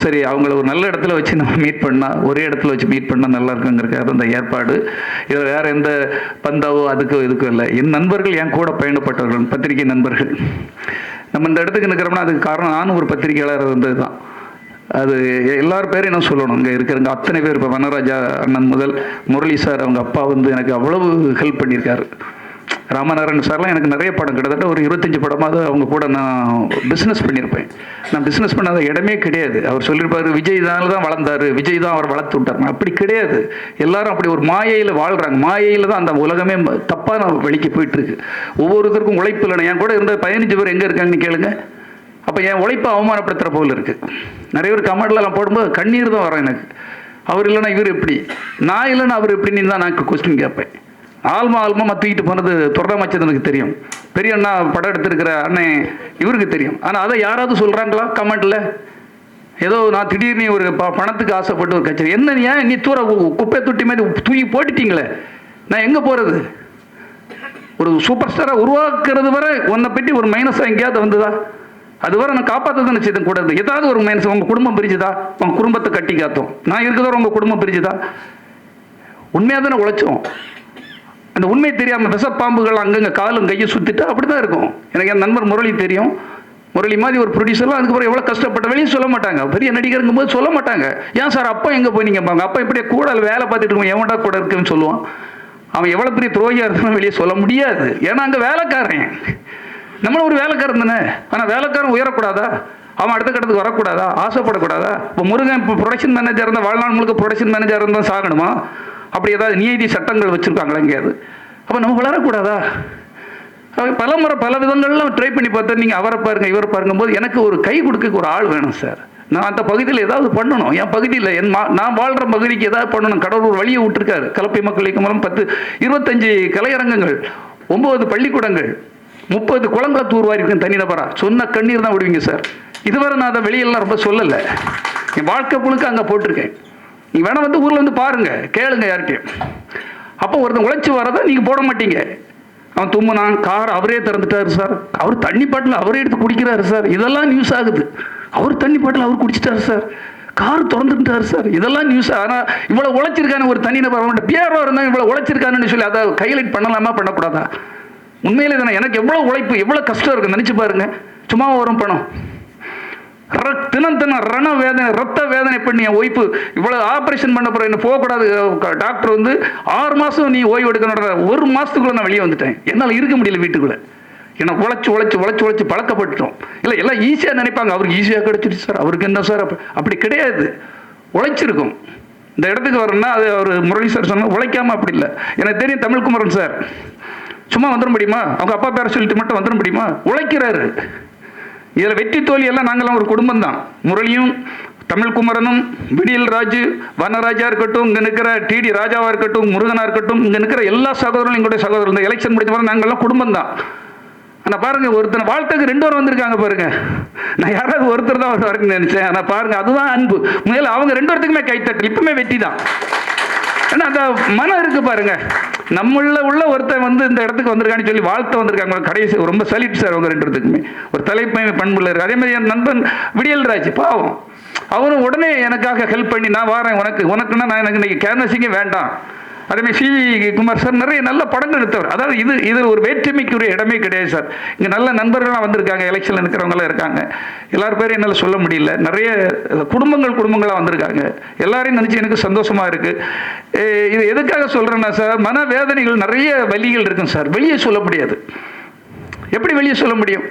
சரி, அவங்கள ஒரு நல்ல இடத்துல வச்சு நம்ம மீட் பண்ணால், ஒரே இடத்துல வச்சு மீட் பண்ணால் நல்லா இருக்குங்கிறதுக்காக அந்த ஏற்பாடு. இதில் வேறு எந்த பந்தாவோ அதுக்கோ இதுக்கும் இல்லை. என் நண்பர்கள், என் கூட பயணப்பட்டவர்கள், பத்திரிகை நண்பர்கள். நம்ம இந்த இடத்துக்கு நிற்கிறோம்னா அதுக்கு காரணம் நானும் ஒரு பத்திரிகையாளர் இருந்தது தான். அது எல்லார் பேரையும் நான் சொல்லணும். இங்கே இருக்கிறவங்க அத்தனை பேர், இப்போ வனராஜா அண்ணன் முதல் முரளி சார், அவங்க அப்பா வந்து எனக்கு அவ்வளவு ஹெல்ப் பண்ணியிருக்காரு. ராமநாராயணன் சார்லாம் எனக்கு நிறைய படம், கிட்டத்தட்ட ஒரு 25 படமாவது அவங்க கூட நான் பிஸ்னஸ் பண்ணியிருப்பேன். நான் பிஸ்னஸ் பண்ணாத இடமே கிடையாது. அவர் சொல்லியிருப்பார், விஜய் தான் வளர்ந்தார், விஜய் தான் அவர் வளர்த்து விட்டார். அப்படி கிடையாது. எல்லாரும் அப்படி ஒரு மாயையில் வாழ்கிறாங்க. மாயையில் தான் அந்த உலகமே தப்பான வழிக்கு போயிட்டுருக்கு. ஒவ்வொருத்தருக்கும் உழைப்பு இல்லைன்னா, என் கூட இருந்த 15 பேர் எங்கே இருக்காங்கன்னு கேளுங்க. அப்போ என் உழைப்பை அவமானப்படுத்துகிற போல் இருக்குது. நிறைய பேர் கமெண்ட்லாம் போடும்போது கண்ணீர் தான் வரும் எனக்கு. அவர் இல்லைன்னா இவர் எப்படி, நான் இல்லைன்னா அவர் எப்படின்னு தான் நான் கொஸ்டின் கேட்பேன். ஆல்மா தூக்கிட்டு போனது தொடரமைச்சது தெரியும். பெரிய அண்ணா படம் எடுத்திருக்கிற அண்ணன் இவருக்கு தெரியும். ஆனால் அதை யாராவது சொல்கிறாங்களா கமெண்ட்டில்? ஏதோ நான் திடீர்னு ஒரு பணத்துக்கு ஆசைப்பட்டு ஒரு கட்சி, என்ன ஏன் நீ தூர குப்பை தொட்டி மாதிரி தூக்கி போட்டுட்டீங்களே, நான் எங்கே போகிறது? ஒரு சூப்பர் ஸ்டாராக உருவாக்குறது வரை உன்னை பற்றி ஒரு மைனஸாக எங்கேயாவது வந்ததா? அது வரை நான் காப்பாற்ற நிச்சயத்தை கூட இருந்து ஏதாவது ஒரு மைனஸ். உங்கள் குடும்பம் பிரிஞ்சுதா? உங்கள் குடும்பத்தை கட்டி காத்தோம். நான் இருக்கிறதோ உங்கள் குடும்பம் பிரிஞ்சுதா? உண்மையாக தானே உழைச்சோம். அந்த உண்மை தெரியாமல் விஷப்பாம்புகள் அங்கங்கே காலும் கையை சுற்றிட்டு அப்படி தான் இருக்கும். எனக்கு என் நண்பர் முரளி தெரியும். முரளி மாதிரி ஒரு ப்ரொடியூசர்லாம் அதுக்கப்புறம் எவ்வளோ கஷ்டப்பட்ட வெளியே சொல்ல மாட்டாங்க. பெரிய நடிகருங்கும் போது சொல்ல மாட்டாங்க. ஏன் சார் அப்பா எங்கே போனீங்கப்பாங்க? அப்பா இப்படியே கூட வேலை பார்த்துட்டு இருக்கோம், எவன்டா கூட இருக்குன்னு சொல்லுவான். அவன் எவ்வளோ பெரிய துரோகியாக இருந்தாலும் வெளியே சொல்ல முடியாது. ஏன்னா அங்கே வேலைக்காரன், நம்மளும் ஒரு வேலைக்காரன் தானே. ஆனால் வேலைக்காரன் உயரக்கூடாதா? அவன் அடுத்த கட்டத்துக்கு வரக்கூடாதா? ஆசைப்படக்கூடாதா? இப்போ முருகன் இப்போ ப்ரொடக்ஷன் மேனேஜர் இருந்தால், வாழ்நாள் முழுக்க ப்ரொடக்ஷன் மேனேஜர் இருந்தால் சாகணுமா? அப்படி ஏதாவது நீதி சட்டங்கள் வச்சுருக்காங்களா எங்கேயாவது? அப்போ நம்ம வளரக்கூடாதா? பல முறை பல விதங்கள்லாம் ட்ரை பண்ணி பார்த்தா, நீங்கள் அவரை பாருங்க இவரை பாருங்கும்போது எனக்கு ஒரு கை கொடுக்க ஒரு ஆள் வேணும் சார். நான் அந்த பகுதியில் ஏதாவது பண்ணணும். என் பகுதியில் நான் வாழ்கிற பகுதிக்கு ஏதாவது பண்ணணும். கடவுள் ஒரு வழியை விட்டுருக்காரு. கலப்பை மக்கள் இயக்கம் மூலம் 25 கலையரங்கங்கள், 9 பள்ளிக்கூடங்கள், 30 குளங்களை தூர்வாரி இருக்கேன் தனிநபராக. சொன்ன கண்ணீர் தான் விடுவீங்க சார். இதுவரை நான் அதை வெளியெல்லாம் ரொம்ப சொல்லலை. என் வாழ்க்கை முழுக்க அங்கே போட்டிருக்கேன். நீ வேணா வந்து ஊரில் வந்து பாருங்க, கேளுங்க யார்கிட்டையும். அப்போ ஒருத்தன் உழைச்சி வரதை நீங்கள் போட மாட்டீங்க. அவன் தும்முனான், கார் அவரே திறந்துட்டாரு சார், அவர் தண்ணி பாட்டில் அவரே எடுத்து குடிக்கிறாரு சார், இதெல்லாம் நியூஸ் ஆகுது. அவர் தண்ணி பாட்டில் அவர் குடிச்சிட்டாரு சார், கார் திறந்துட்டாரு சார், இதெல்லாம் நியூஸ். ஆனால் இவ்வளோ உழைச்சிருக்கானு ஒரு தனி நபர், அவன்கிட்ட பிஆர்ஓ இருந்தால் இவ்வளோ உழைச்சிருக்கானுன்னு சொல்லி அதை கையலைட் பண்ணலாமா பண்ணக்கூடாதா? உண்மையிலே தானே எனக்கு எவ்வளோ உழைப்பு, எவ்வளோ கஷ்டம் இருக்குது நினச்சி பாருங்க. சும்மா வரும் பணம். தினம் ரண வேதனை, ரத்த வேதனை பண்ணி என் ஒய்ஃபு இவ்வளோ ஆப்ரேஷன் பண்ண போகிற, என்ன போகக்கூடாது. டாக்டர் வந்து 6 மாதம் நீ ஓய்வு எடுக்கணும். 1 மாதத்துக்குள்ளே நான் வெளியே வந்துட்டேன். என்னால் இருக்க முடியல வீட்டுக்குள்ளே. ஏன்னா உழைச்சி பழக்கப்பட்டுட்டோம். இல்லை எல்லாம் ஈஸியாக நினைப்பாங்க, அவருக்கு ஈஸியாக கிடச்சிருச்சு சார், அவருக்கு என்ன சார்? அப்படி கிடையாது. உழைச்சிருக்கும். இந்த இடத்துக்கு வரணும்னா அது அவர் முரளி சார் சொன்னால் உழைக்காமல் அப்படி இல்லை. எனக்கு தெரியும் தமிழ்குமரன் சார் சும்மா வந்துட முடியுமா? அவங்க அப்பா பேரை சொல்லிட்டு மட்டும் வந்துட முடியுமா? உழைக்கிறாரு. இதில் வெற்றி தோல்வி எல்லாம் நாங்களாம் ஒரு குடும்பம் தான். முரளியும், தமிழ்குமரனும், விடியல் ராஜு, வனராஜா இருக்கட்டும், இங்கே நிற்கிற டிடி ராஜாவாக இருக்கட்டும், முருகனாக இருக்கட்டும், இங்கே நிற்கிற எல்லா சகோதரர்களும் எங்களுடைய சகோதரர். இந்த எலெக்ஷன் முடிச்ச பிறகு நாங்கள்லாம் குடும்பம் தான். ஆனால் பாருங்கள், ஒருத்தனை வாழ்த்துக்கு 2 பேர் வந்திருக்காங்க பாருங்கள். நான் யாராவது ஒருத்தர் தான் வருவாருன்னு நினச்சேன். ஆனால் பாருங்கள், அதுதான் அன்பு. முதல்ல அவங்க 2 பேர்த்துக்குமே கைத்தட்டல். இப்பவுமே வெற்றி தான். ஏன்னா அந்த மனம் இருக்குது பாருங்க. நம்மள உள்ள ஒருத்தன் வந்து இந்த இடத்துக்கு வந்திருக்கான்னு சொல்லி வாழ்த்த வந்திருக்காங்க. கடைசி ரொம்ப சலிட் சார் அவங்க 2 பேருக்குமே. ஒரு தலைமை பண்புல இருக்கு. அதே மாதிரி என் நண்பன் விடியல் ராஜ் பாவம், அவரும் உடனே எனக்காக ஹெல்ப் பண்ணி, நான் வரேன் உனக்குன்னா நான் எனக்கு இன்னைக்கு கேன்வசிங்கே வேண்டாம். அதேமாதிரி சிவி குமார் சார் நிறைய நல்ல படங்கள் எடுத்தவர். அதாவது இது ஒரு வேற்றுமைக்குரிய இடமே கிடையாது சார். இங்கே நல்ல நண்பர்கள்லாம் வந்திருக்காங்க, எலெக்ஷனில் இருக்கிறவங்களாம் இருக்காங்க. எல்லார் பேரும் என்னால் சொல்ல முடியல. நிறைய குடும்பங்களாக வந்திருக்காங்க. எல்லாரையும் நினச்சி எனக்கு சந்தோஷமாக இருக்குது. இது எதுக்காக சொல்கிறேன்னா சார், மனவேதனைகள் நிறைய வலிகள் இருக்கும் சார், வெளியே சொல்ல முடியாது. எப்படி வெளியே சொல்ல முடியும்?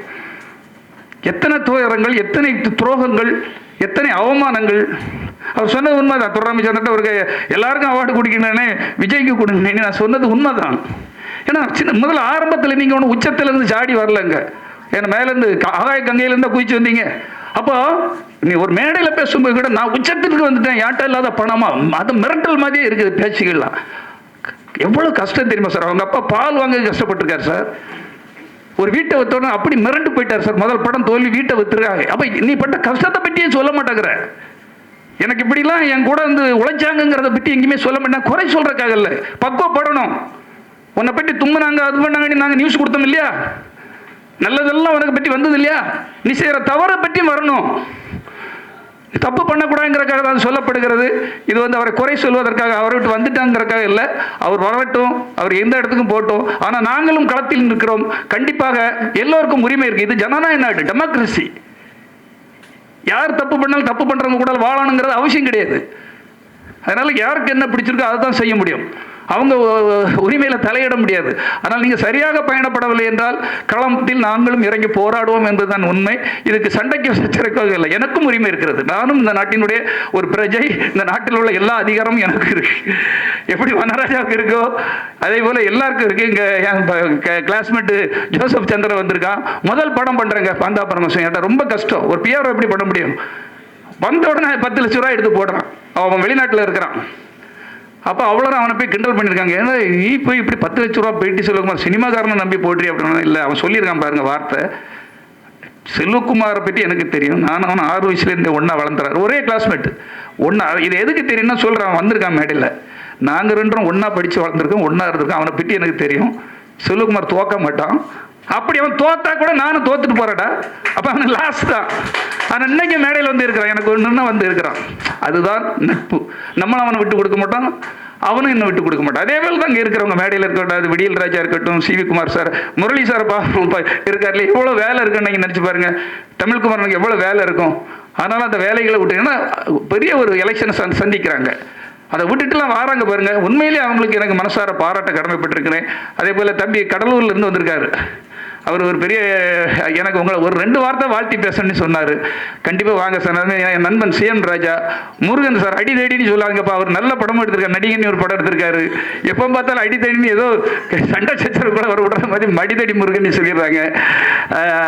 எத்தனை துயரங்கள், எத்தனை துரோகங்கள், எத்தனை அவமானங்கள். அவர் சொன்னது உண்மைதான். தொடரமைச்சர் அவருக்கு எல்லாருக்கும் அவார்டு கொடுக்கணுன்னே விஜய்க்கு கொடுங்க, நான் சொன்னது உண்மைதான். ஏன்னா முதல்ல ஆரம்பத்தில் நீங்கள் ஒன்று உச்சத்திலேருந்து சாடி வரலங்க. ஏன்னா மேலேருந்து ஆகாய கங்கையிலேருந்து குதிச்சு வந்தீங்க. அப்போ நீ ஒரு மேடையில் பேசும்போது கூட நான் உச்சத்துக்கு வந்துட்டேன், யார்ட்ட இல்லாத பணமா, அது மிரட்டல் மாதிரியே இருக்குது பேச்சுகள்லாம். எவ்வளோ கஷ்டம் தெரியுமா சார்? அவங்க அப்பா பால் வாங்க கஷ்டப்பட்டிருக்காரு சார். ஒரு வீட்டை விற்றோன்னா அப்படி மிரண்டு போயிட்டார் சார். முதல் படம் தோல்வி, வீட்டை விற்றுருக்காங்க. அப்போ நீ பட்ட கஷ்டத்தை பற்றியே சொல்ல மாட்டேங்கிற. எனக்கு இப்படிலாம் என் கூட வந்து உழைச்சாங்கிறத பற்றி எங்கேயுமே சொல்ல மாட்டேன். குறை சொல்கிறக்காக இல்லை, பக்குவப்படணும். உன்னை பற்றி தும்முனாங்க, அது பண்ணாங்க, நாங்கள் நியூஸ் கொடுத்தோம் இல்லையா? நல்லதெல்லாம் உனக்கு பற்றி வந்தது இல்லையா? நீ செய்கிற தவறை பற்றி வரணும். தப்பு பண்ணக்கூடாதுங்கிறக்காக தான் சொல்லப்படுகிறது. இது அவரை குறை சொல்வதற்காக, அவரை விட்டு வந்துட்டாங்கிறக்காக இல்லை. அவர் வரட்டும், அவர் எந்த இடத்துக்கும் போட்டோம். ஆனால் நாங்களும் களத்தில் இருக்கிறோம். கண்டிப்பாக எல்லோருக்கும் உரிமை இருக்குது. இது ஜனநாயக நாடு, டெமோக்ரஸி. யார் தப்பு பண்ணாலும் தப்பு பண்ணுறவங்க கூட வாழணுங்கிறது அவசியம் கிடையாது. அதனால் யாருக்கு என்ன பிடிச்சிருக்கோ அதை தான் செய்ய முடியும். அவங்க உரிமையில் தலையிட முடியாது. ஆனால் நீங்கள் சரியாக பயணப்படவில்லை என்றால் களத்தில் நாங்களும் இறங்கி போராடுவோம் என்பதுதான் உண்மை. இதுக்கு சண்டைக்கு சச்சரவாக இல்லை. எனக்கும் உரிமை இருக்கிறது. நானும் இந்த நாட்டினுடைய ஒரு பிரஜை. இந்த நாட்டில் உள்ள எல்லா அதிகாரமும் எனக்கு இருக்கு. எப்படி வனராஜாவுக்கு இருக்கோ அதே போல் எல்லாருக்கும் இருக்கு. இங்கே என் கிளாஸ்மேட்டு ஜோசப் சந்திரன் வந்திருக்கான். முதல் படம் பண்ணுறேங்க பாந்தா பரமசிவம். ரொம்ப கஷ்டம். ஒரு பிஆர் எப்படி பண்ண முடியும்? வந்த உடனே 10 லட்ச ரூபா எடுத்து போடுறான். அவன் வெளிநாட்டில் இருக்கிறான். அப்போ அவ்வளோ அவனை போய் கிண்டல் பண்ணியிருக்காங்க. ஏன்னா நீ போய் இப்படி 10 லட்ச ரூபா போயிட்டு செல்வகுமார் சினிமாக்காரனை நம்பி போடுறி அப்படின்னா இல்லை. அவன் சொல்லியிருக்கான் பாருங்க வார்த்தை. செல்வகுமாரை பற்றி எனக்கு தெரியும். நான் அவன் 6 வயசுலேருந்து ஒன்றா வளர்ந்துறாரு. ஒரே கிளாஸ்மேட்டு ஒன்றா. இது எதுக்கு தெரியும்னா சொல்கிறான், வந்திருக்கான் மேடையில். நாங்கள் 2 ஒன்றா படித்து வளர்ந்துருக்கோம், ஒன்றா இருந்திருக்கோம். அவனை பற்றி எனக்கு தெரியும். செல்வகுமார் தோக்க மாட்டான். அப்படி அவன் தோத்தா கூட நானும் தோத்துட்டு போறடா. அப்போ அவனுக்கு லாஸ் தான். ஆனால் இன்னைக்கு மேடையில் வந்து இருக்கிறான். எனக்கு ஒன்றுன்னா வந்து இருக்கிறான். அதுதான் நட்பு. நம்மளும் அவனை விட்டு கொடுக்க மாட்டோம், அவனும் இன்னும் விட்டு கொடுக்க மாட்டான். அதே வேலை தான் இங்கே இருக்கிறவங்க மேடையில் இருக்கட்டும், அது விடியல் ராஜா இருக்கட்டும், C V Kumar sir, Murali sir இருக்கார்ல, எவ்வளோ வேலை இருக்குன்னு நீங்கள் நினச்சி பாருங்க. தமிழ்குமாரனுக்கு எவ்வளோ வேலை இருக்கும். ஆனாலும் அந்த வேலைகளை விட்டுங்கன்னா பெரிய ஒரு எலெக்ஷனை சந்திக்கிறாங்க. அதை விட்டுட்டுலாம் வராங்க பாருங்க. உண்மையிலேயே அவங்களுக்கு எனக்கு மனசார பாராட்ட கடமைப்பட்டிருக்கிறேன். அதே போல் தம்பி கடலூர்லேருந்து வந்திருக்காரு. அவர் ஒரு பெரிய எனக்கு உங்களை ஒரு 2 வார்த்தை வாழ்த்தி பேசணும்னு சொன்னார். கண்டிப்பாக வாங்க சார். என் நண்பன் சிஎன் ராஜா, முருகன் சார் அடி தேடின்னு சொல்லாங்கப்பா. அவர் நல்ல படமும் எடுத்திருக்காரு. நடிகன்னு ஒரு படம் எடுத்திருக்காரு. எப்போ பார்த்தாலும் அடி தேடின்னு ஏதோ சண்டை சச்சரவு கூட அவர் விடுற மாதிரி மடிதடி முருகன் சொல்லிடுறாங்க.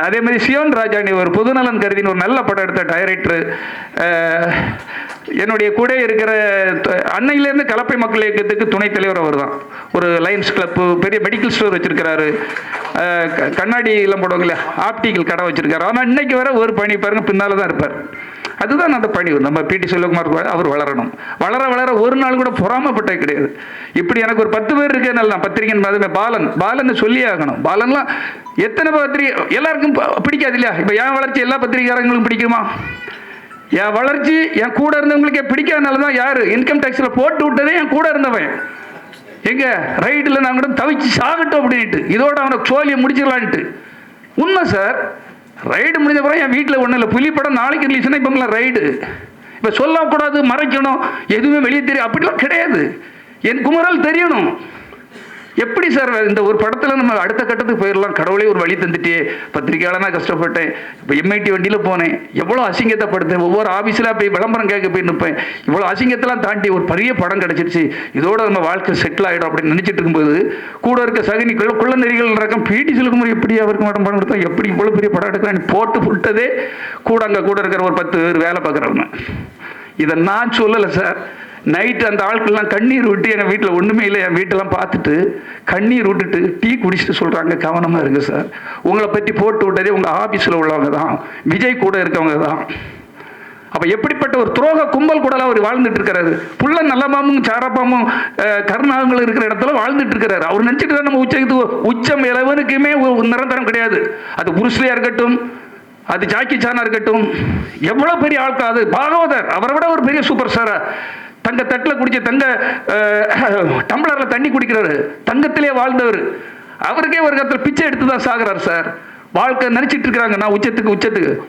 அதே மாதிரி சியோன் ராஜா நீ ஒரு பொதுநலன் கருதின்னு ஒரு நல்ல படம் எடுத்த டைரக்டர். என்னுடைய கூட இருக்கிற அன்னையிலேருந்து கலப்பை மக்கள் இயக்கத்துக்கு துணைத் தலைவர் அவர் தான். ஒரு லயன்ஸ் கிளப்பு, பெரிய மெடிக்கல் ஸ்டோர் வச்சிருக்கிறாரு. கண்ணாடி எல்லாம் போடுவாங்கல்ல, ஆப்டிக்கல் கடை வச்சிருக்காரு. ஆனால் இன்னைக்கு வர ஒரு பணி பாருங்க பின்னால் தான் இருப்பார். அதுதான் அந்த பணி. நம்ம பிடி செல்வகுமார் அவர் வளரணும். வளர வளர ஒரு நாள் கூட பொறாமப்பட்டே கிடையாது. இப்படி எனக்கு ஒரு 10 பேர் இருக்கேன்னு நான் பத்திரிகை பாலன் சொல்லி ஆகணும். பாலன்லாம் எத்தனை பத்திரிகை எல்லாருக்கும் பிடிக்காது இல்லையா? இப்போ என் வளர்ச்சி எல்லா பத்திரிகையாளர்களும் பிடிக்குமா? என் வளர்ச்சி என் கூட இருந்தவங்களுக்கே பிடிக்காதனால தான் யார் இன்கம் டேக்ஸில் போட்டு விட்டதே என் கூட இருந்தவன். எங்க ரைடில் நான் கூட தவிச்சு சாகட்டும் அப்படின்ட்டு, இதோட அவனை சோழியை முடிச்சிடலான்ட்டு. உண்மை சார். ரைடு முடிஞ்ச பிறகு என் வீட்டில் ஒன்றும் இல்லை. புலி படம் நாளைக்கு ரிலீஸ்னா இப்போ ரைடு. இப்போ சொல்லக்கூடாது, மறைக்கணும், எதுவுமே வெளியே தெரியும் அப்படிலாம் கிடையாது. என் குமரல் தெரியணும். எப்படி சார் இந்த ஒரு படத்தில் நம்ம அடுத்த கட்டத்துக்கு போயிடலாம்? கடவுளே ஒரு வழி தந்துட்டே. பத்திரிகையாளனாக கஷ்டப்பட்டேன். இப்போ எம்ஐடி வண்டியில் போனேன். எவ்வளோ அசிங்கத்தை படுத்தேன். ஒவ்வொரு ஆஃபீஸில் போய் விளம்பரம் கேட்க போய் நிற்பேன். இவ்வளோ அசிங்கத்தெல்லாம் தாண்டி ஒரு பெரிய படம் கிடச்சிருச்சு. இதோட நம்ம வாழ்க்கை செட்டில் ஆகிடும் அப்படின்னு நினச்சிட்டு இருக்கும்போது கூட இருக்க சகனிக்குள்ள குள்ள நெறிகள் இருக்கும். பிடி செல்வகுமார் எப்படி அவருக்கு மட்டும் படம் கொடுத்தா எப்படி இவ்வளோ பெரிய படம் எடுக்கிறான்னு போட்டு விட்டதே கூட அங்கே கூட இருக்கிற ஒரு 10 பேர் வேலை பார்க்குறவங்க. இதை நான் சொல்லலை சார். நைட்டு அந்த ஆட்கள்லாம் கண்ணீர் விட்டு என் வீட்டில் ஒன்றுமே இல்லை, என் வீட்டெல்லாம் பார்த்துட்டு கண்ணீர் விட்டுட்டு டீ குடிச்சிட்டு சொல்கிறாங்க, கவனமாக இருக்குது சார். உங்களை பற்றி போட்டு விட்டதே உங்கள் ஆஃபீஸில் உள்ளவங்க தான், விஜய் கூட இருக்கவங்க தான். அப்போ எப்படிப்பட்ட ஒரு துரோக கும்பல் கூட அவர் வாழ்ந்துட்டு இருக்கிறாரு. புள்ள நல்லமாமும் சாரப்பாமும் கருணாகங்களும் இருக்கிற இடத்துல வாழ்ந்துட்டு இருக்கிறாரு. அவர் நினச்சிட்டு தான் நம்ம உச்சம் இளவனுக்குமே நிரந்தரம் கிடையாது. அது புருஷ்லியாக இருக்கட்டும், அது ஜாக்கி சானா இருக்கட்டும், எவ்வளோ பெரிய ஆட்கள். அது பாகவதர் அவரை விட ஒரு பெரிய சூப்பர் ஸ்டாரா. தங்க தட்டில் குடிச்ச தங்க டம்ளரில் தண்ணி குடிக்கிறாரு. தங்கத்திலே வாழ்ந்தவர். அவருக்கே ஒரு இடத்துல பிச்சை எடுத்து தான் சாகுறாரு சார். வாழ்க்கை நினச்சிட்டு இருக்கிறாங்க நான் உச்சத்துக்கு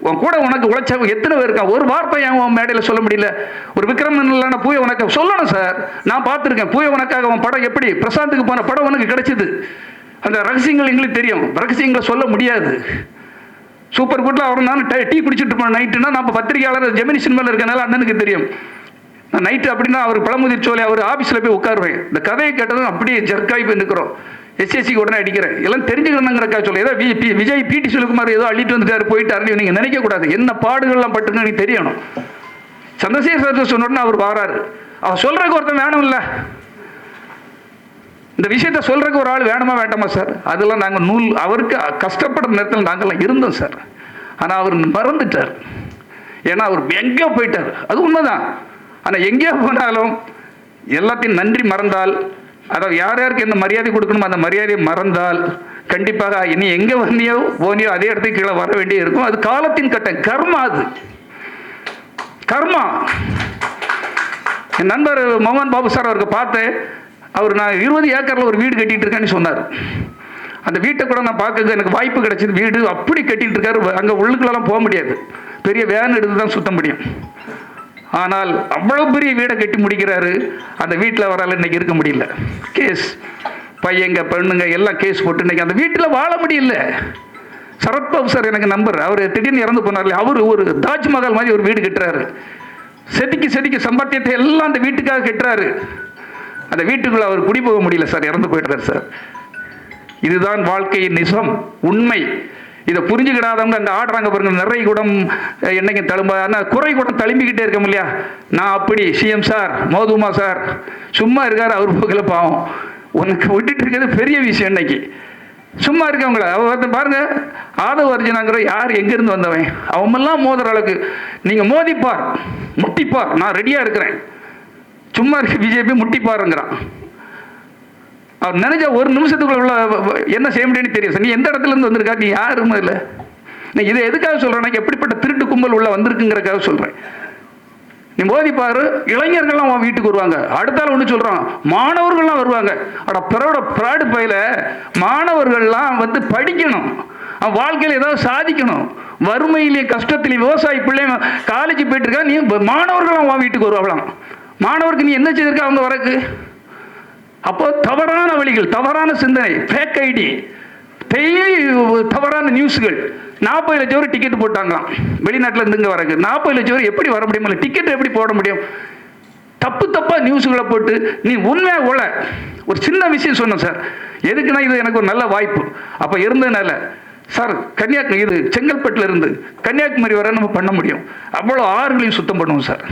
உன் கூட உனக்கு உழைச்சவங்க எத்தனை பேர் இருக்கா? ஒரு வார்த்தை ஏன் உன் மேடையில் சொல்ல முடியல? ஒரு விக்ரமன் பூய உனக்கு சொல்லணும் சார். நான் பார்த்துருக்கேன் பூய உனக்காக அவன் படம் எப்படி பிரசாந்துக்கு போன படம் உனக்கு கிடைச்சிது. அந்த ரகசியங்கள் எங்களுக்கு தெரியும். ரகசியங்களை சொல்ல முடியாது. சூப்பர் குட்டில் அவர் நான் டீ குடிச்சிட்டு இருப்பேன் நைட்டுனா. நான் பத்திரிகையாளர் ஜெமினி சினிமாவில் இருக்கனால அண்ணனுக்கு தெரியும். நான் நைட்டு அப்படின்னா அவர் பழமுதிர் சோலை அவர் ஆஃபீஸில் போய் உட்காருவேன். இந்த கதையை கேட்டதும் அப்படியே ஜர்க்காகி போய் நிற்கிறோம். எஸ்எஸ்சிக்கு உடனே அடிக்கிறேன். எல்லாம் தெரிஞ்சுக்கணுங்கிறக்கா சொல்ல. ஏதோ விஜய் பிடி செல்வகுமார் ஏதோ அள்ளிட்டு வந்துட்டாரு போயிட்டாருன்னு நீங்கள் நினைக்கக்கூடாது. என்ன பாடுகள்லாம் பட்டுன்னு எனக்கு தெரியணும். சந்திரசேகர் சொன்னோடனே அவர் வாராரு. அவர் சொல்கிறக்கு ஒருத்தன் வேணும் இல்லை? இந்த விஷயத்த சொல்கிறக்கு ஒரு ஆள் வேணுமா வேண்டாமா சார்? அதெல்லாம் நாங்கள் அவருக்கு கஷ்டப்படுற நேரத்தில் நாங்கள்லாம் இருந்தோம் சார். ஆனால் அவர் மறந்துட்டார். ஏன்னா அவர் எங்கேயோ போயிட்டார். அது உண்மைதான். ஆனால் எங்கேயோ போனாலும் எல்லாத்தையும் நன்றி மறந்தால், அதாவது யார் யாருக்கு என்ன மரியாதை கொடுக்கணுமோ அந்த மரியாதையை மறந்தால் கண்டிப்பாக இனி எங்கே போனியோ அதே இடத்துக்கு கீழே வர வேண்டிய இருக்கும். அது காலத்தின் கட்டம், கர்மா. அது கர்மா. என் நண்பர் மோகன் பாபு சார் அவருக்கு பார்த்து, அவர் நான் 20 ஏக்கரில் ஒரு வீடு கட்டிகிட்டு இருக்கேன்னு சொன்னார். அந்த வீட்டை கூட நான் பார்க்க எனக்கு வாய்ப்பு கிடைச்சது. வீடு அப்படி கட்டிகிட்டு இருக்காரு, அங்கே உள்ளுக்குள்ளெல்லாம் போக முடியாது, பெரிய வேன் எடுத்து தான் சுத்த முடியும். ஆனால் அவ்வளோ பெரிய வீடை கட்டி முடிக்கிறாரு. அந்த வீட்டில் அவரால் இன்னைக்கு இருக்க முடியல. கேஸ், பையங்க பெண்ணுங்க எல்லாம் கேஸ் போட்டு இன்னைக்கு அந்த வீட்டில் வாழ முடியல. சரத்பாபு சார் எனக்கு நம்பர், அவர் திடீர்னு இறந்து போனார். அவர் ஒரு தாஜ்மஹால் மாதிரி ஒரு வீடு கட்டுறாரு. செதுக்கி சம்பாத்தியத்தை எல்லாம் அந்த வீட்டுக்காக கட்டுறாரு. அந்த வீட்டுக்குள்ள அவர் குடி போக முடியல சார், இறந்து போயிட்டார் சார். இதுதான் வாழ்க்கையின் நிஜம், உண்மை. இதை புரிஞ்சுக்கிடாதவங்க அங்கே ஆடுறாங்க பாருங்க, நிறைய குடம் என்னைக்கு தழும்ப, ஆனால் குறை குடம் தழும்பிக்கிட்டே இருக்கோம் இல்லையா. நான் அப்படி சிஎம் சார், மோதுமா சார் சும்மா இருக்காரு, அவர் போகல பாவம். உனக்கு விட்டுட்டு இருக்கிறது பெரிய விஷயம். இன்னைக்கு சும்மா இருக்கவங்கள அவர் பாருங்க, ஆதவ அர்ஜுனாங்கிற யார் எங்கேருந்து வந்தவன், அவமெல்லாம் மோதுற அளவுக்கு நீங்கள் மோதிப்பார், முட்டிப்பார், நான் ரெடியாக இருக்கிறேன். சும்மா இருக்க பிஜேபி முட்டிப்பாருங்கிறான். அவர் நினைச்சா ஒரு நிமிஷத்துக்குள்ள என்ன செய்ய முடியும்னு தெரியும் சார். நீ எந்த இடத்துல இருந்து வந்திருக்கா, நீ யாருமே இல்லை. நீ இதை எதுக்காக சொல்கிறேன், எப்படிப்பட்ட திருட்டு கும்பல் உள்ள வந்திருக்குங்கிறக்காக சொல்கிறேன். நீ மோதிப்பாரு, இளைஞர்கள்லாம் அவன் வீட்டுக்கு வருவாங்க. அடுத்தால ஒன்று சொல்கிறான், மாணவர்கள்லாம் வருவாங்க. பிறோட ப்ராடு பையில மாணவர்கள்லாம் வந்து படிக்கணும், அவன் வாழ்க்கையில் ஏதாவது சாதிக்கணும். வறுமையிலேயே கஷ்டத்திலேயே விவசாயி பிள்ளைங்க காலேஜ் போயிட்டு இருக்கா, நீ மாணவர்கள்லாம் அவன் வீட்டுக்கு வருவாங்களாம். மாணவருக்கு நீ என்ன செய்திருக்க அவங்க வரக்கு? அப்போ தவறான வழிகள், தவறான சிந்தனை, ஃபேக் ஐடி, டெய்லி தவறான நியூஸ்கள். 40 லட்சம் பேர் டிக்கெட் போட்டாங்களாம் வெளிநாட்டில் இருந்து இங்கே வரக்கு. 40 லட்சம் பேர் எப்படி வர முடியும், டிக்கெட் எப்படி போட முடியும்? தப்பா நியூஸுகளை போட்டு நீ உண்மையாக உள்ள ஒரு சின்ன விஷயம் சொன்னேன் சார். எதுக்குன்னா இது எனக்கு ஒரு நல்ல வாய்ப்பு. அப்போ இருந்ததுனால சார், கன்னியாகுமரி இது செங்கல்பட்டில் இருந்து கன்னியாகுமரி வர நம்ம பண்ண முடியும். அவ்வளோ ஆறுகளையும் சுத்தம் பண்ணுவோம் சார்.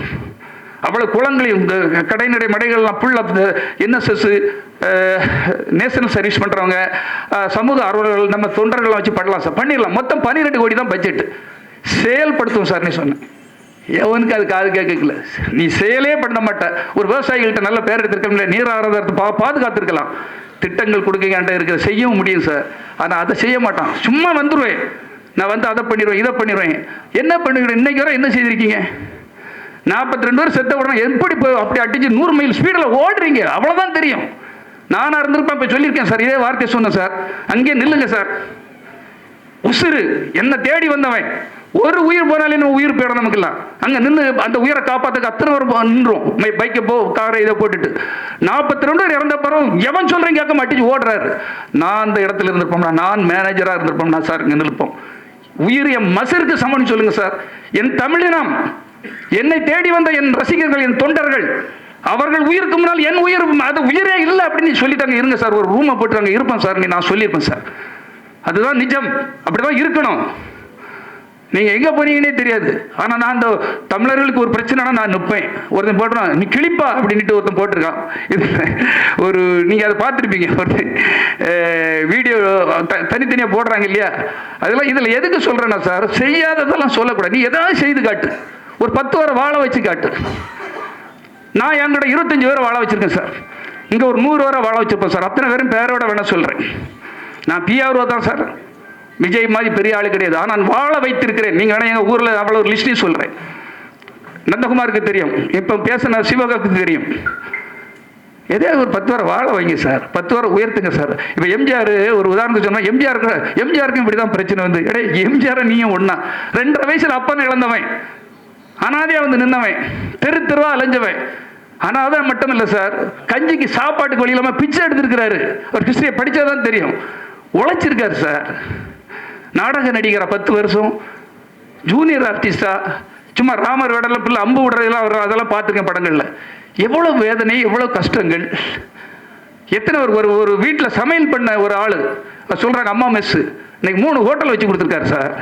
அவ்வளோ குளங்களையும், இந்த கடைநடை மடைகள்லாம் ஃபுல்லாக என்எஸ்எஸ், நேஷனல் சர்வீஸ் பண்ணுறவங்க, சமூக ஆர்வலர்கள், நம்ம தொண்டர்கள்லாம் வச்சு பண்ணலாம் சார். பண்ணிடலாம். மொத்தம் 12 கோடி தான் பட்ஜெட்டு. செயல்படுத்தும் சார். நீ சொன்னேன், எவனுக்கு அது காது கேட்கல. நீ செயலே பண்ண மாட்ட. ஒரு விவசாயிகள்கிட்ட நல்ல பேர் எடுத்திருக்கோம்ல, நீர் ஆதாரத்தை பாதுகாத்துருக்கலாம். திட்டங்கள் கொடுக்க இருக்கிற செய்யவும் முடியும் சார். ஆனால் அதை செய்ய மாட்டான். சும்மா வந்துடுவேன், நான் வந்து அதை பண்ணிடுவேன், இதை பண்ணிடுவேன். என்ன பண்ணுகிறேன்? இன்னைக்கு வரை என்ன செய்திருக்கீங்க? 42 பேர் செத்த உடனே எப்படி அப்படி அடிச்சு 100 மைல் ஸ்பீடில் ஓடுறீங்க, அவ்வளோதான் தெரியும். நானாக இருந்திருப்பேன், இப்போ சொல்லியிருக்கேன் சார், இதே வார்த்தையை சொன்னேன் சார். அங்கே நில்லுங்க சார். உசுறு என்ன தேடி வந்தவன், ஒரு உயிர் போனாலே நம்ம உயிர் போயிடும் நமக்குலாம். அங்கே நின்று அந்த உயிரை காப்பாற்றுக்கு அத்தனை பேர் நின்றோம். பைக்கை காரை இதை போட்டுட்டு 42 பேர் இறந்த பிறகு எவன் சொல்கிறேன் கேட்க மாட்டேச்சு ஓடுறாரு. நான் அந்த இடத்துல இருந்திருப்போம்னா, நான் மேனேஜராக இருந்திருப்போம்னா சார் இங்கே நிற்போம். உயிர் என் மசருக்கு சமன் சொல்லுங்க சார். என் தமிழினம், என்னை தேடி வந்த என் ரசிகர்கள், என் தொண்டர்கள், அவர்கள் உயிருக்கு முன்னால் என் உயிர் அது உயிரே இல்லை அப்படின்னு சொல்லிட்டாங்க. இருங்க சார், ஒரு ரூமை போட்டுறாங்க, இருப்பேன் சார், நான் சொல்லியிருப்பேன் சார். அதுதான் நிஜம், அப்படிதான் இருக்கணும். நீங்கள் எங்கே போனீங்கன்னே தெரியாது. ஆனால் நான் அந்த தமிழர்களுக்கு ஒரு பிரச்சனைனா நான் நிற்பேன். ஒருத்தன் போட்டுறான், நீ கிளிப்பா அப்படின்ட்டு ஒருத்தன் போட்டிருக்கான். இது ஒரு நீங்கள் அதை பார்த்துருப்பீங்க, ஒரு வீடியோ தனித்தனியாக போடுறாங்க இல்லையா. அதெல்லாம் இதில் எதுக்கு சொல்கிறேன்னா சார், செய்யாததெல்லாம் சொல்லக்கூடாது. நீ எதாவது செய்து காட்டு. ஒரு 10 பேரை வாழ வச்சு காட்டு. நான் என்கிட்ட 25 பேரை வாழ வச்சுருக்கேன் சார். இங்கே ஒரு 100 பேரை வாழ வச்சுருப்பேன் சார். அத்தனை பேரும் பேரோட வேணால் சொல்கிறேன். நான் பிஆர்ஓ தான் சார், விஜய் மாதிரி பெரிய ஆளு கிடையாது. ஆனால் நான் வாழ வைத்திருக்கிறேன். நீங்கள் வேணால் எங்கள் ஊரில் அவ்வளோ ஒரு லிஸ்ட்டையும் சொல்கிறேன். நந்தகுமாருக்கு தெரியும், இப்போ பேசின சிவகாக்கு தெரியும். எதே ஒரு 10 பேரை வாழ வைங்க சார், 10 பேரை உயர்த்துங்க சார். இப்போ எம்ஜிஆர் ஒரு உதாரணத்துக்கு சொன்னால், எம்ஜிஆருக்கும் இப்படி தான் பிரச்சனை வந்து, எம்ஜிஆரை நீயும் ஒன்றா 2.5 வயசில் அப்பனை இழந்தவன், அனாதையாக வந்து நின்னவன், தெருவா அலைஞ்சவன். ஆனால் அதான் மட்டும் இல்லை சார், கஞ்சிக்கு சாப்பாட்டுக்கு வழி இல்லாமல் பிச்சை எடுத்திருக்கிறாரு. ஒரு ஹிஸ்டரியை படித்தாதான் தெரியும். உழைச்சிருக்காரு சார். நாடக நடிகரா 10 வருஷம், ஜூனியர் ஆர்டிஸ்டா, சும்மா ராமர் வேடலாம் பிள்ளை அம்பு விடுறதெல்லாம் அதெல்லாம் பார்த்துருக்கேன் படங்களில். எவ்வளோ வேதனை, எவ்வளோ கஷ்டங்கள். எத்தனை ஒரு வீட்டில் சமையல் பண்ண ஒரு ஆள் சொல்கிறாங்க, அம்மா மெஸ்ஸு, இன்னைக்கு 3 ஹோட்டல் வச்சு கொடுத்துருக்காரு சார்.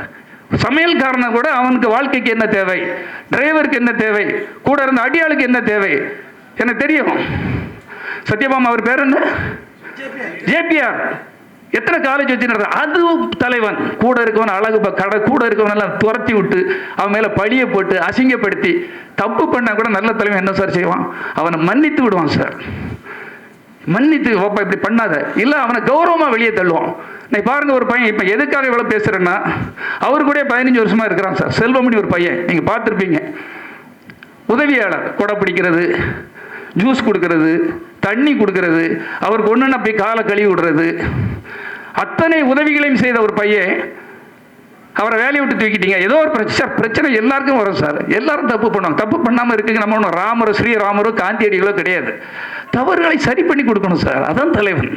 சமையல்காரனை கூட அவனுக்கு வாழ்க்கைக்கு என்ன தேவை, டிரைவருக்கு என்ன தேவை, கூட இருந்த அடியாளுக்கு என்ன தேவை எனக்கு தெரியும். சத்யபாமா அவர் பேர் என்ன, ஜேபிஆர். எத்தனை காலேஜ் வச்சுருந்த அது தலைவன். கூட இருக்கவன் அழகு கடை கூட இருக்கவனெல்லாம் துரத்தி விட்டு அவன் மேலே பழியை போட்டு அசிங்கப்படுத்தி, தப்பு பண்ணால் கூட நல்ல தலைவன் என்ன சார் செய்வான், அவனை மன்னித்து விடுவான் சார். மன்னித்து ஓப்பா இப்படி பண்ணாத, இல்லை அவனை கௌரவமாக வெளியே தள்ளுவான். நான் பாருங்க, ஒரு பையன் இப்போ எதுக்காக இவ்வளோ பேசுகிறேன்னா, அவரு கூட 15 வருஷமாக இருக்கிறான் சார். செல்வமணி ஒரு பையன், நீங்கள் பார்த்துருப்பீங்க. உதவியாளர் கொடை பிடிக்கிறது, ஜூஸ் கொடுக்கறது, தண்ணி கொடுக்கறது, அவருக்கு ஒன்றுன்னா போய் காலை கழுவி விடுறது, அத்தனை உதவிகளையும் செய்த ஒரு பையன் அவரை வேலையை விட்டு தூக்கிட்டீங்க. ஏதோ ஒரு பிரச்சனை எல்லாருக்கும் வரும் சார். எல்லாரும் தப்பு பண்ணுவாங்க. தப்பு பண்ணாமல் இருக்குங்க நம்ம ஒன்றும் ராமரோ ஸ்ரீராமரோ காந்தியடிகளோ கிடையாது. தவறுகளை சரி பண்ணி கொடுக்கணும் சார். அதான் தலைவன்.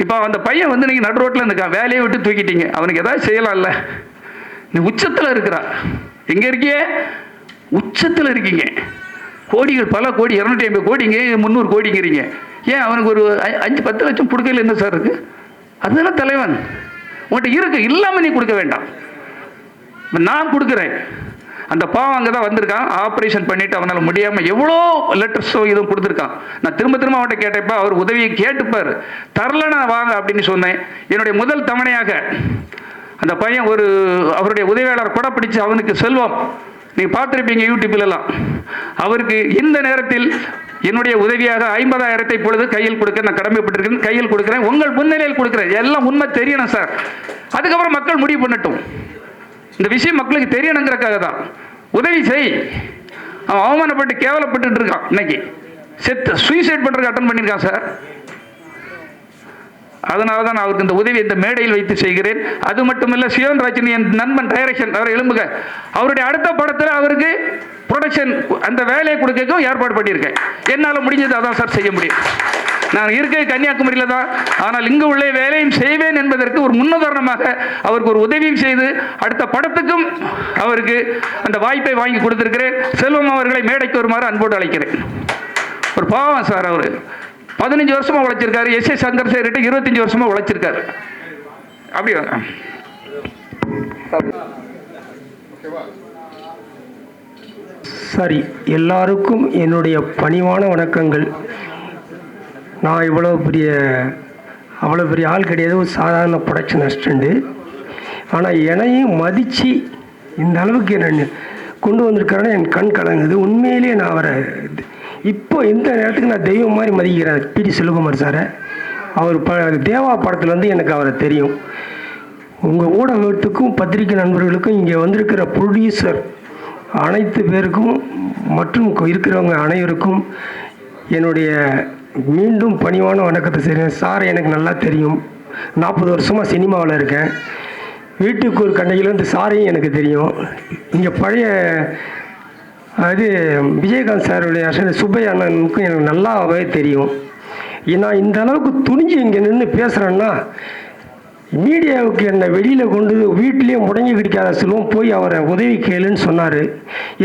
இப்போ அந்த பையன் வந்து நீங்கள் நடு ரோட்டில் இருக்கான், வேலையை விட்டு தூக்கிட்டீங்க. அவனுக்கு ஏதாவது செய்யலாம்ல? நீ உச்சத்தில் இருக்கிறா. எங்கே இருக்கியே? உச்சத்தில் இருக்கீங்க. கோடிகள், பல கோடி, 250 கோடிங்க, 300 கோடிங்கிறீங்க. ஏன் அவனுக்கு ஒரு 5-10 லட்சம் கொடுக்கல என்ன சார் இருக்கு? அதுதானே தலைவன். உங்கள்கிட்ட இருக்கு, இல்லாமல் நீ கொடுக்க வேண்டாம். நான் கொடுக்குறேன். அந்த பாவம் அங்கே தான் வந்திருக்கான், ஆப்ரேஷன் பண்ணிட்டு அவனால் முடியாமல் எவ்வளோ லெட்டர்ஸோ இதுவும் கொடுத்துருக்கான். நான் திரும்ப திரும்ப அவன்கிட்ட கேட்டப்ப அவர் உதவியை கேட்டுப்பார். தரலன்னா வாங்க அப்படின்னு சொன்னேன். என்னுடைய முதல் தவணையாக அந்த பையன் ஒரு அவருடைய உதவியாளர் கொடை பிடிச்சு அவனுக்கு செல்வம், நீங்கள் பார்த்துருப்பீங்க யூடியூப்லாம். அவருக்கு இந்த நேரத்தில் என்னுடைய உதவியாக 50,000 இப்பொழுது கையில் கொடுக்க நான் கடமைப்பட்டிருக்கேன். கையில் கொடுக்குறேன், உங்கள் முன்னிலையில் கொடுக்குறேன். எல்லாம் உண்மை தெரியணும் சார். அதுக்கப்புறம் மக்கள் முடிவு பண்ணட்டும். இந்த விஷயம் மக்களுக்கு தெரியணுங்கிறக்காக தான். உதவி செய். அவன் அவமானப்பட்டு கேவலப்பட்டு இருக்கான். இன்னைக்கு சூசைட் பண்ணுறதுக்கு அட்டன் பண்ணியிருக்கான் சார். அதனால தான் நான் அவருக்கு இந்த உதவி இந்த மேடையில் வைத்து செய்கிறேன். அது மட்டும் இல்லை, சிவன் ராஜன் என் நண்பன் டைரக்ஷன், அவர் எழும்புக, அவருடைய அடுத்த படத்தில் அவருக்கு ப்ரொடக்ஷன் அந்த வேலையை கொடுக்கவும் ஏற்பாடு பண்ணியிருக்கேன். என்னால் முடிஞ்சது அதான் சார் செய்ய முடியும். நான் இருக்க கன்னியாகுமரியில் தான், ஆனால் இங்கு உள்ள வேலையும் செய்வேன் என்பதற்கு ஒரு முன்னுதாரணமாக அவருக்கு ஒரு உதவியும் செய்து அடுத்த படத்துக்கும் அவருக்கு அந்த வாய்ப்பை வாங்கி கொடுத்திருக்கிறேன். செல்வம் அவர்களை மேடைக்கு வருமாறு அன்போடு அழைக்கிறேன். ஒரு பாவம் சார், அவர் 15 வருஷமா உழைச்சிருக்காரு. எஸ். சங்கர் சார் 25 வருஷமா உழைச்சிருக்காரு. அப்படி சரி, எல்லாருக்கும் என்னுடைய பணிவான வணக்கங்கள். நான் அவ்வளோ பெரிய ஆள் கிடையாது, ஒரு சாதாரண ப்ரொடக்ஷன் அசிஸ்டண்ட்டு. ஆனால் என்னையும் மதித்து இந்த அளவுக்கு என்ன கொண்டு வந்திருக்காருன்னு என் கண் கலங்குது. உண்மையிலேயே நான் அவரை இப்போ இந்த நேரத்துக்கு நான் தெய்வம் மாதிரி மதிக்கிறேன். பி.டி. செல்வகுமார் சாரை. அவர் தேவா படத்துலேருந்து எனக்கு அவரை தெரியும். உங்கள் ஊடகத்துக்கும் பத்திரிகை நண்பர்களுக்கும் இங்கே வந்திருக்கிற ப்ரொடியூசர் அனைத்து பேருக்கும் மற்றும் இருக்கிறவங்க அனைவருக்கும் என்னுடைய மீண்டும் பணிவான வணக்கத்தை செய்கிறேன். சார் எனக்கு நல்லா தெரியும். 40 வருஷமாக சினிமாவில் இருக்கேன். வீட்டுக்கு ஒரு கண்ணையிலேருந்து சாரையும் எனக்கு தெரியும். இங்கே பழைய விஜயகாந்த் சாருடைய அசன் சுப்பையா அண்ணனுக்கும் எனக்கு நல்லாவே தெரியும். நான் இந்த அளவுக்கு துணிஞ்சு இங்கே நின்று பேசுகிறேன்னா, மீடியாவுக்கு என்னை வெளியில் கொண்டு வீட்டிலேயே முடங்கி கிடைக்காத செல்வம் போய் அவரை உதவி கேளுன்னு சொன்னார்.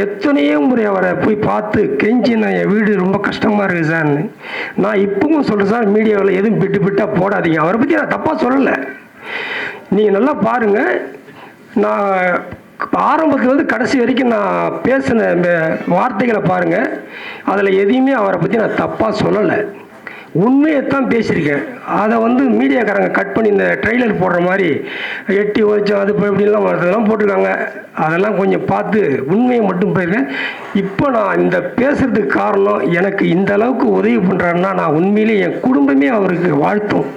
எத்தனையோ முறை அவரை போய் பார்த்து கெஞ்சி, நான் என் வீடு ரொம்ப கஷ்டமாக இருக்குது சார்ன்னு. நான் இப்பவும் சொல்கிறேன் சார், மீடியாவில் எதுவும் பிட்டாக போடாதீங்க. அவரை பற்றி நான் தப்பாக சொல்லலை. நீங்கள் நல்லா பாருங்கள். நான் ஆரம்பத்துலேருந்து கடைசி வரைக்கும் நான் பேசின வார்த்தைகளை பாருங்கள். அதில் எதையுமே அவரை பற்றி நான் தப்பாக சொல்லலை. உண்மையைத்தான் பேசியிருக்கேன். அதை மீடியாக்காரங்க கட் பண்ணி இந்த ட்ரெய்லர் போடுற மாதிரி எட்டி வச்சோம் அது இப்படிலாம் அதெல்லாம் போட்டிருக்காங்க. அதெல்லாம் கொஞ்சம் பார்த்து உண்மையை மட்டும் போயிருக்கேன். இப்போ நான் இந்த பேசுகிறதுக்கு காரணம், எனக்கு இந்த அளவுக்கு உதவி பண்ணுறாருன்னா நான் உண்மையிலே என் குடும்பமே அவருக்கு வாழ்த்தும்.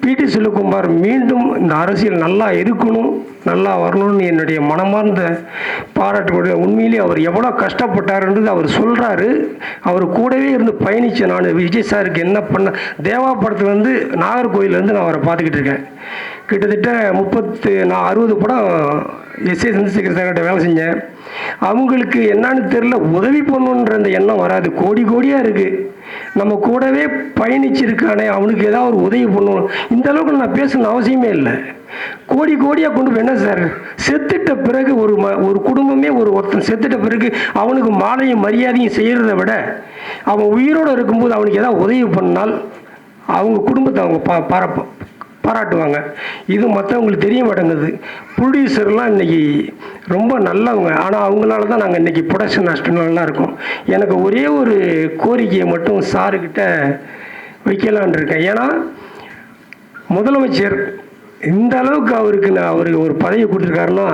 பி.டி. செல்வகுமார் மீண்டும் இந்த அரசியல் நல்லா இருக்கணும், நல்லா வரணும்னு என்னுடைய மனமார்ந்த பாராட்டு. உண்மையிலே அவர் எவ்வளோ கஷ்டப்பட்டாருன்றது அவர் சொல்கிறாரு. அவர் கூடவே இருந்து பயணித்த நான் விஜய் சாருக்கு என்ன பண்ண, தேவா படத்துலேருந்து நாகர்கோவிலேருந்து நான் அவரை பார்த்துக்கிட்டு இருக்கேன். கிட்டத்தட்ட 60 படம் எஸ்.ஏ. சந்திரசேகர் சார்கிட்ட வேலை செஞ்சேன். அவங்களுக்கு என்னன்னு தெரில, உதவி பண்ணணுன்ற அந்த எண்ணம் வராது. கோடியாக இருக்குது. நம்ம கூடவே பயணிச்சிருக்கானே, அவனுக்கு ஏதாவது ஒரு உதவி பண்ணணும். இந்த அளவுக்கு நான் பேசணும்னு அவசியமே இல்லை. கோடியாக கொண்டு போய் என்ன சார், செத்துட்ட பிறகு ஒரு குடும்பமே ஒருத்தன் செத்துட்ட பிறகு அவனுக்கு மாலையும் மரியாதையும் செய்கிறத விட, அவன் உயிரோடு இருக்கும்போது அவனுக்கு ஏதாவது உதவி பண்ணால் அவங்க குடும்பத்தை அவங்க பாராட்டுவாங்க. இது மற்றவங்களுக்கு தெரிய மாட்டேங்குது. ப்ரொடியூசர்லாம் இன்றைக்கி ரொம்ப நல்லவங்க. ஆனால் அவங்களால தான் நாங்கள் இன்றைக்கி ப்ரொடக்ஷன் அசிஸ்டன்ட்லாம் இருக்கோம். எனக்கு ஒரே ஒரு கோரிக்கையை மட்டும் சாருக்கிட்ட வைக்கலான் இருக்கேன். ஏன்னா முதலமைச்சர் இந்த அளவுக்கு அவருக்கு ஒரு பதவி கொடுத்துருக்காருன்னா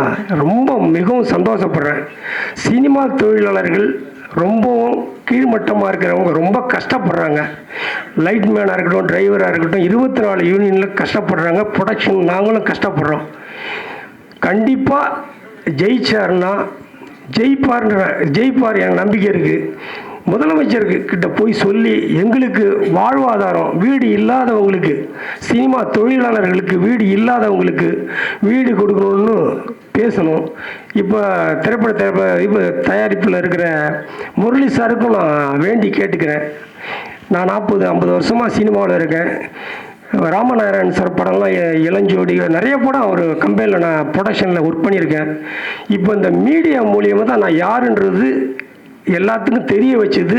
ரொம்ப மிகவும் சந்தோஷப்படுறேன். சினிமா தொழிலாளர்கள் ரொம்பவும் கீழ்மட்டமாக இருக்கிறவங்க ரொம்ப கஷ்டப்படுறாங்க. லைட்மேனாக இருக்கட்டும், டிரைவராக இருக்கட்டும், 24 யூனியனில் கஷ்டப்படுறாங்க. ப்ரொடக்ஷன் நாங்களும் கஷ்டப்படுறோம். கண்டிப்பாக ஜெயிச்சார்னா ஜெயிப்பார் எனக்கு நம்பிக்கை இருக்குது. முதலமைச்சர்கிட்ட போய் சொல்லி எங்களுக்கு வாழ்வாதாரம், வீடு இல்லாதவங்களுக்கு, சினிமா தொழிலாளர்களுக்கு வீடு இல்லாதவங்களுக்கு வீடு கொடுக்கணும்னு பேசணும். இப்போ தயாரிப்பில் இருக்கிற முரளி சாருக்கும் நான் வேண்டி கேட்டுக்கிறேன். நான் 40-50 வருஷமாக சினிமாவில் இருக்கேன். ராமநாராயணன் சார் படம்லாம் இளஞ்சோடி நிறைய படம் ஒரு கம்பெனியில் நான் ப்ரொடக்ஷனில் ஒர்க் பண்ணியிருக்கேன். இப்போ இந்த மீடியா மூலியமாக தான் நான் யாருன்றது எல்லாத்துக்கும் தெரிய வச்சது.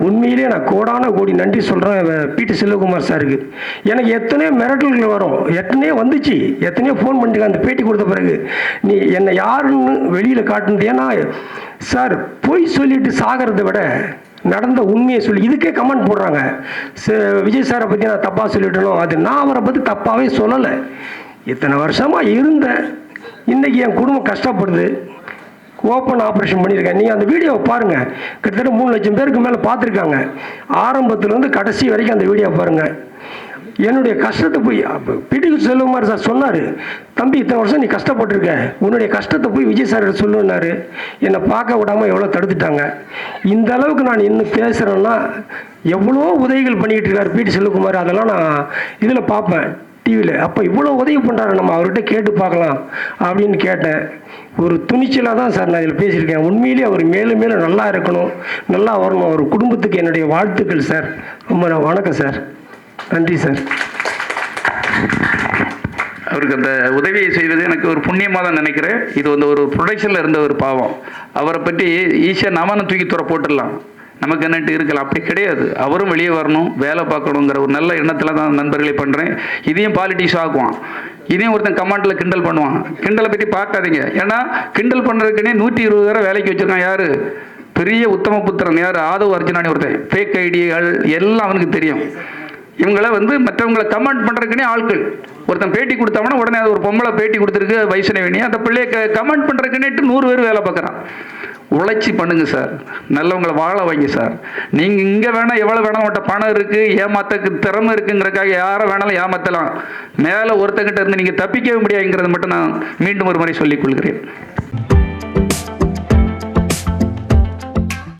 உண்மையிலே நான் கோடி நன்றி சொல்கிறேன் பி.டி. செல்வகுமார் சாருக்கு. எனக்கு எத்தனையோ மிரட்டல்கள் வரும், எத்தனையோ வந்துச்சு, எத்தனையோ ஃபோன் பண்ணிட்டு அந்த பேட்டி கொடுத்த பிறகு நீ என்னை யாருன்னு வெளியில் காட்டுனது. ஏன்னா சார் பொய் சொல்லிட்டு சாகிறத விட நடந்த உண்மையை சொல்லி இதுக்கே கமெண்ட் போடுறாங்க. விஜய் சாரை பற்றி நான் தப்பாக சொல்லிட்டணும். அது நான் அவரை பற்றி தப்பாகவே சொல்லலை. இத்தனை வருஷமாக இருந்தேன். இன்றைக்கி என் குடும்பம் கஷ்டப்படுது. ஓப்பன் ஆப்ரேஷன் பண்ணியிருக்கேன். நீங்கள் அந்த வீடியோவை பாருங்கள். கிட்டத்தட்ட 3 லட்சம் பேருக்கு மேலே பார்த்துருக்காங்க. ஆரம்பத்துலேருந்து கடைசி வரைக்கும் அந்த வீடியோ பாருங்கள். என்னுடைய கஷ்டத்தை போய் பி.டி. செல்வகுமார் சார் சொன்னார், தம்பி இத்தனை வருஷம் நீ கஷ்டப்பட்டுருக்க, உன்னுடைய கஷ்டத்தை போய் விஜய் சார் சொல்லுன்னாரு. என்னை பார்க்க விடாமல் எவ்வளோ தடுத்துட்டாங்க. இந்த அளவுக்கு நான் இன்னும் பேசுகிறேன்னா எவ்வளோ உதவிகள் பண்ணிக்கிட்டு இருக்கார் பி.டி. செல்வகுமார். அதெல்லாம் நான் இதில் பார்ப்பேன் டிவியில். அப்போ இவ்வளோ உதவி பண்ணுறாரு, நம்ம அவர்கிட்ட கேட்டு பார்க்கலாம் அப்படின்னு கேட்டேன். ஒரு துணிச்சலாக தான் சார் நான் இதில் பேசியிருக்கேன். உண்மையிலேயே அவர் மேலும் மேலும் நல்லா இருக்கணும், நல்லா வரணும். அவர் குடும்பத்துக்கு என்னுடைய வாழ்த்துக்கள் சார். ரொம்ப வணக்கம் சார். நன்றி சார். அவருக்கு அந்த உதவியை செய்வது எனக்கு ஒரு புண்ணியமாக தான் நினைக்கிறேன். இது வந்து ஒரு ப்ரொடக்ஷனில் இருந்த ஒரு பாவம். அவரை பற்றி ஈஸியாக நாம தூக்கி துற போட்டுடலாம், நமக்கு என்னட்டு இருக்கலாம். அப்படி கிடையாது. அவரும் வெளியே வரணும், வேலை பார்க்கணுங்கிற ஒரு நல்ல எண்ணத்தில் தான் நண்பர்களை பண்ணுறேன். இதையும் பாலிட்டிக்ஸ் ஆக்குவான், இதையும் ஒருத்தன் கமெண்ட்டில் கிண்டல் பண்ணுவான். கிண்டலை பற்றி பார்க்காதீங்க. ஏன்னா கிண்டல் பண்ணுறதுக்குன்னே 120 பேரை வேலைக்கு வச்சுருக்கான். யார்? பெரிய உத்தம புத்திரன் யார்? ஆதவ் அர்ஜுனானி ஒருத்தன். ஃபேக் ஐடிகள் எல்லாம் அவனுக்கு தெரியும். இவங்களை வந்து மற்றவங்களை கமெண்ட் பண்ணுறதுக்குனே ஆட்கள். ஒருத்தன் பேட்டி கொடுத்தாங்கன்னா உடனே அது ஒரு பொம்பளை பேட்டி கொடுத்துருக்கு வைஷ்ணவினி, அந்த பிள்ளைய கமெண்ட் பண்ணுறதுக்குன்னேட்டு 100 பேர் வேலை பார்க்குறான். உழைச்சி பண்ணுங்க சார், நல்லவங்களை வாழ வைங்க சார். நீங்கள் இங்கே வேணால் எவ்வளோ வேணால் உங்கள்கிட்ட பணம் இருக்குது, ஏமாத்தக்கு திறமை இருக்குங்கிறக்காக யாரை வேணாலும் ஏமாற்றலாம். மேலே ஒருத்தங்கிட்ட இருந்து நீங்கள் தப்பிக்கவே முடியாதுங்கிறத மட்டும் நான் மீண்டும் ஒரு முறை சொல்லிக் கொள்கிறேன்.